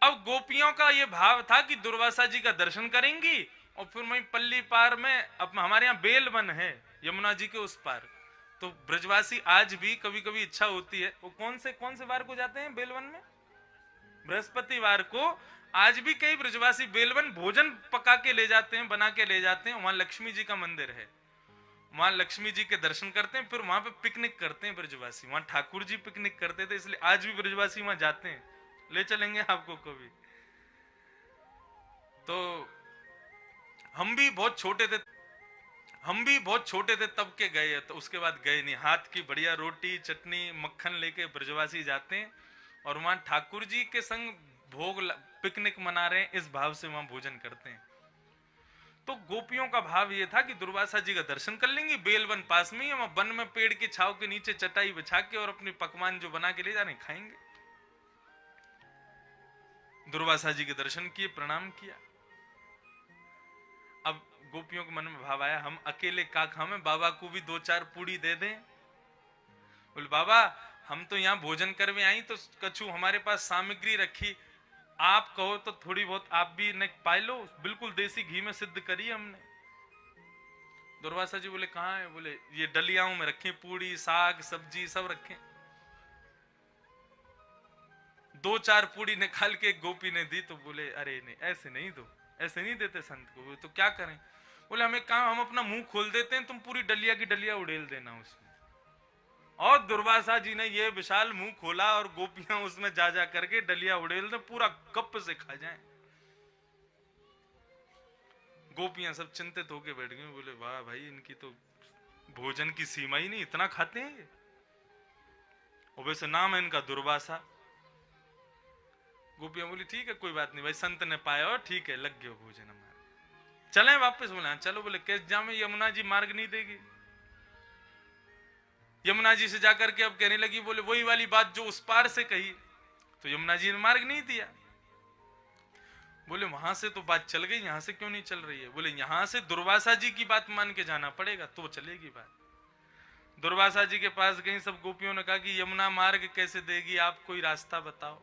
अब गोपियों का ये भाव था कि दुर्वासा जी का दर्शन करेंगी और फिर वहीं पल्ली पार में, अब हमारे यहाँ बेलवन है यमुना जी के उस पार, तो ब्रजवासी आज भी कभी कभी इच्छा होती है, वो कौन से वार को जाते हैं बेलवन में, बृहस्पतिवार को। आज भी कई ब्रजवासी बेलवन भोजन पका के ले जाते हैं, बना के ले जाते हैं, वहां लक्ष्मी जी का मंदिर है, वहां लक्ष्मी जी के दर्शन करते हैं, फिर वहां पे पिकनिक करते हैं ब्रजवासी, वहां ठाकुर जी पिकनिक करते थे, इसलिए आज भी ब्रजवासी वहां जाते हैं। ले चलेंगे आपको कभी। तो हम भी बहुत छोटे थे, हम भी बहुत छोटे थे तब के गए, तो उसके बाद गए नहीं। हाथ की बढ़िया रोटी चटनी मक्खन लेके ब्रजवासी जाते हैं और वहां ठाकुर जी के संग पिकनिक मना रहे हैं, इस भाव से वहां भोजन करते हैं। तो गोपियों का भाव ये था कि दुर्वासा जी का दर्शन कर लेंगे, बेलवन पास में ही, हम वन में पेड़ की छाव के नीचे चटाई बिछा के और अपने पकवान जो बना के ले जा रहे खाएंगे। दुर्वासा जी के दर्शन किए, प्रणाम किया। अब गोपियों के मन में भाव आया, हम अकेले का खावे, बाबा को भी दो चार पूड़ी दे दें। बोले बाबा हम तो यहाँ भोजन करवे आई, तो कछु हमारे पास सामग्री रखी, आप कहो तो थोड़ी बहुत आप भी न पाई लो, बिल्कुल देसी घी में सिद्ध करी हमने। दुर्वासा जी बोले कहाँ है? बोले ये डलियाओं में रखे, पूड़ी साग सब्जी सब रखे। दो चार पूड़ी निकाल के गोपी ने दी, तो बोले अरे नहीं ऐसे नहीं दो, ऐसे नहीं देते संत को। तो क्या करें? बोले हमें काम, हम अपना मुंह खोल देते हैं, तुम पूरी डलिया की डलिया उड़ेल देना उसमें। और दुर्वासा जी ने ये विशाल मुंह खोला और गोपियां उसमें जा जा करके डलिया उड़ेल दे, पूरा गप से खा जाए। गोपियां सब चिंतित होके बैठ गई, बोले वाह भाई इनकी तो भोजन की सीमा ही नहीं, इतना खाते हैं ये। और वैसे नाम है इनका दुर्वासा। गोपियां बोली ठीक है कोई बात नहीं भाई, संत ने पाया और ठीक है लग गया भोजन हमारा, चले वापस। बोले चलो। बोले कैसे जामे, यमुना जी मार्ग नहीं देगी। यमुना जी से जाकर के अब कहने लगी, बोले वही वाली बात जो उस पार से कही, तो यमुना जी ने मार्ग नहीं दिया। बोले वहां से तो बात चल गई, यहां से क्यों नहीं चल रही है? बोले यहां से दुर्वासा जी की बात मान के जाना पड़ेगा तो चलेगी बात। दुर्वासा जी के पास गई, सब गोपियों ने कहा कि यमुना मार्ग कैसे देगी, आप कोई रास्ता बताओ।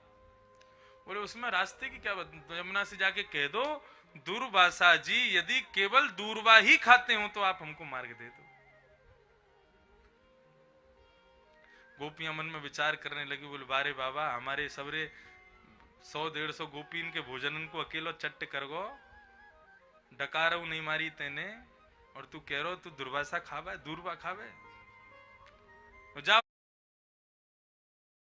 बोले उसमें रास्ते की क्या बात, यमुना से जाके कह दो दुर्वासा जी यदि केवल दूरवा ही खाते हो तो आप हमको मार्ग दे दो। गोपियां मन में विचार करने लगी, बोले बारे बाबा हमारे सबरे 100-150 गोपीन के भोजन को अकेलो चट्ट कर गो, डकारू नहीं मारी तेने, और तू कह रो तू दुर्वासा खावे, दूरवा खावे। जा